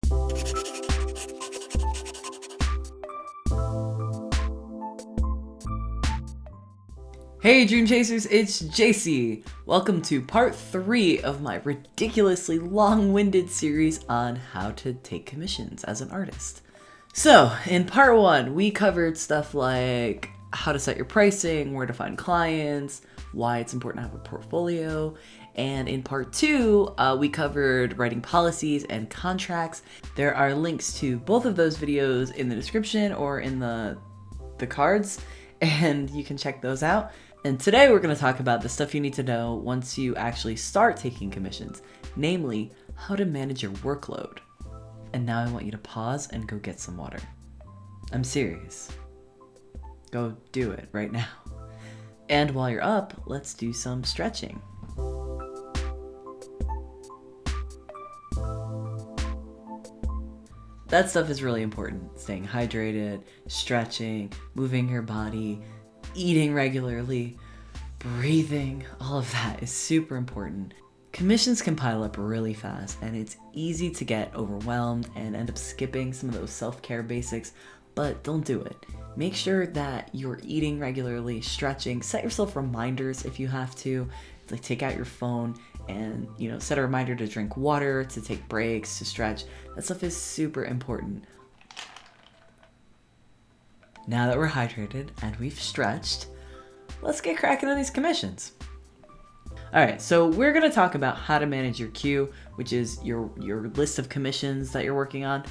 Hey Dream Chasers, it's JC. Welcome to part 3 of my ridiculously long-winded series on how to take commissions as an artist. So, in part 1, we covered stuff like how to set your pricing, where to find clients, why it's important to have a portfolio, and in part 2, we covered writing policies and contracts. There are links to both of those videos in the description or in the cards, and you can check those out. And today we're going to talk about the stuff you need to know once you actually start taking commissions, namely how to manage your workload. And now I want you to pause and go get some water. I'm serious. Go do it right now. And while you're up, let's do some stretching. That stuff is really important. Staying hydrated, stretching, moving your body, eating regularly, breathing, all of that is super important. Commissions can pile up really fast, and it's easy to get overwhelmed and end up skipping some of those self-care basics, but don't do it. Make sure that you're eating regularly, stretching, set yourself reminders if you have to. Like take out your phone and, set a reminder to drink water, to take breaks, to stretch. That stuff is super important. Now that we're hydrated and we've stretched, let's get cracking on these commissions. Alright, so we're going to talk about how to manage your queue, which is your list of commissions that you're working on.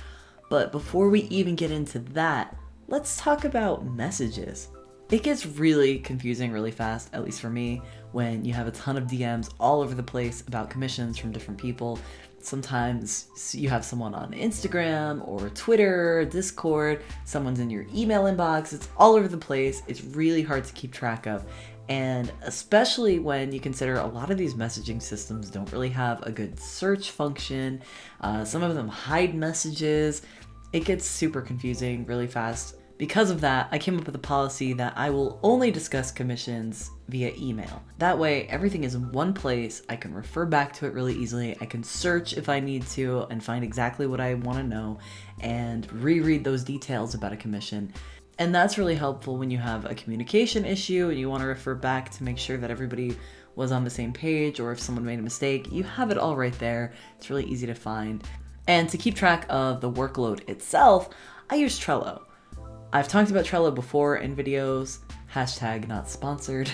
But before we even get into that, let's talk about messages. It gets really confusing really fast, at least for me, when you have a ton of DMs all over the place about commissions from different people. Sometimes you have someone on Instagram or Twitter, Discord, someone's in your email inbox. It's all over the place. It's really hard to keep track of. And especially when you consider a lot of these messaging systems don't really have a good search function. Some of them hide messages. It gets super confusing really fast. Because of that, I came up with a policy that I will only discuss commissions via email. That way, everything is in one place. I can refer back to it really easily. I can search if I need to and find exactly what I want to know and reread those details about a commission. And that's really helpful when you have a communication issue and you want to refer back to make sure that everybody was on the same page, or if someone made a mistake, you have it all right there. It's really easy to find. And to keep track of the workload itself, I use Trello. I've talked about Trello before in videos, hashtag not sponsored,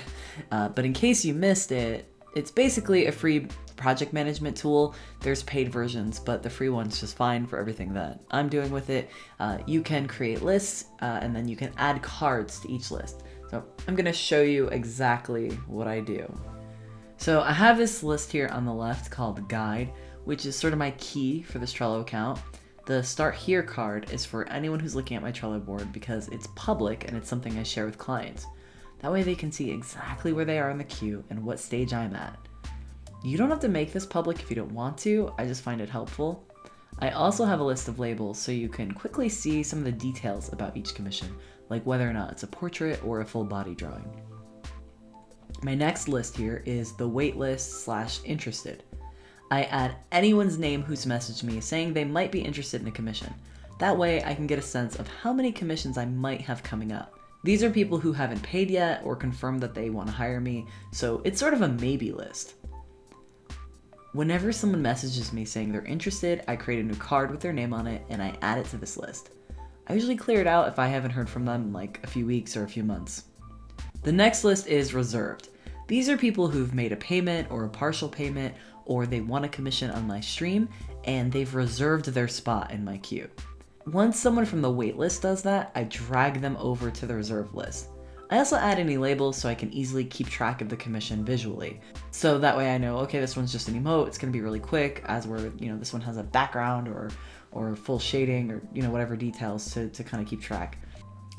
but in case you missed it, it's basically a free project management tool. There's paid versions, but the free one's just fine for everything that I'm doing with it. You can create lists, and then you can add cards to each list. So I'm gonna show you exactly what I do. So I have this list here on the left called Guide, which is sort of my key for this Trello account. The Start Here card is for anyone who's looking at my Trello board because it's public and it's something I share with clients. That way they can see exactly where they are in the queue and what stage I'm at. You don't have to make this public if you don't want to, I just find it helpful. I also have a list of labels so you can quickly see some of the details about each commission, like whether or not it's a portrait or a full body drawing. My next list here is the waitlist / interested. I add anyone's name who's messaged me saying they might be interested in a commission. That way I can get a sense of how many commissions I might have coming up. These are people who haven't paid yet or confirmed that they want to hire me, so it's sort of a maybe list. Whenever someone messages me saying they're interested, I create a new card with their name on it and I add it to this list. I usually clear it out if I haven't heard from them in like a few weeks or a few months. The next list is reserved. These are people who've made a payment or a partial payment, or they want a commission on my stream and they've reserved their spot in my queue. Once someone from the waitlist does that, I drag them over to the reserved list. I also add any labels so I can easily keep track of the commission visually. So that way I know, okay, this one's just an emote, it's gonna be really quick, as where, this one has a background or full shading or, whatever details to kind of keep track.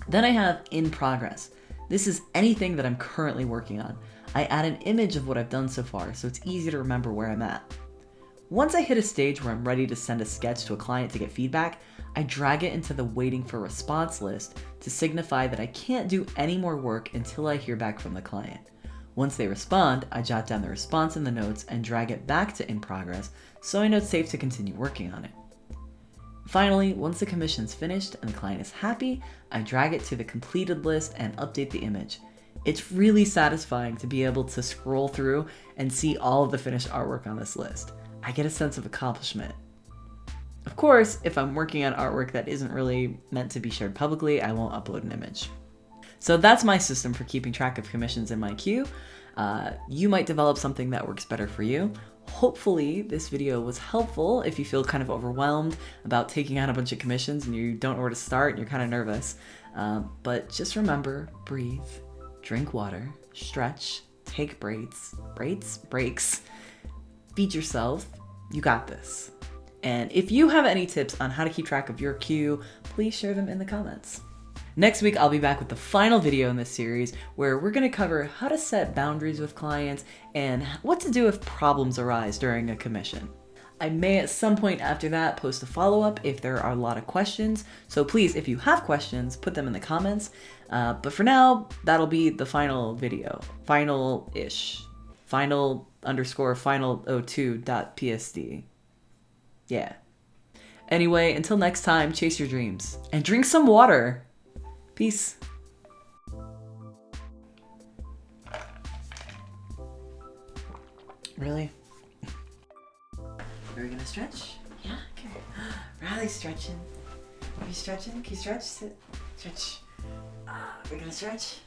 Then I have in progress. This is anything that I'm currently working on. I add an image of what I've done so far, so it's easy to remember where I'm at. Once I hit a stage where I'm ready to send a sketch to a client to get feedback, I drag it into the waiting for response list to signify that I can't do any more work until I hear back from the client. Once they respond, I jot down the response in the notes and drag it back to in progress so I know it's safe to continue working on it. Finally, once the commission's finished and the client is happy, I drag it to the completed list and update the image. It's really satisfying to be able to scroll through and see all of the finished artwork on this list. I get a sense of accomplishment. Of course, if I'm working on artwork that isn't really meant to be shared publicly, I won't upload an image. So that's my system for keeping track of commissions in my queue. You might develop something that works better for you. Hopefully this video was helpful if you feel kind of overwhelmed about taking on a bunch of commissions and you don't know where to start and you're kind of nervous. But just remember, breathe, drink water, stretch, take breaks, feed yourself. You got this. And if you have any tips on how to keep track of your queue, please share them in the comments. Next week, I'll be back with the final video in this series where we're going to cover how to set boundaries with clients and what to do if problems arise during a commission. I may at some point after that post a follow-up if there are a lot of questions. So please, if you have questions, put them in the comments. But for now, that'll be the final video. Final-ish. Final_final02.psd. Yeah. Anyway, until next time, chase your dreams. And drink some water. Peace. Really? Are we gonna stretch? Yeah, okay. Riley's stretching. Are you stretching? Can you stretch? Sit. Stretch. We're gonna stretch?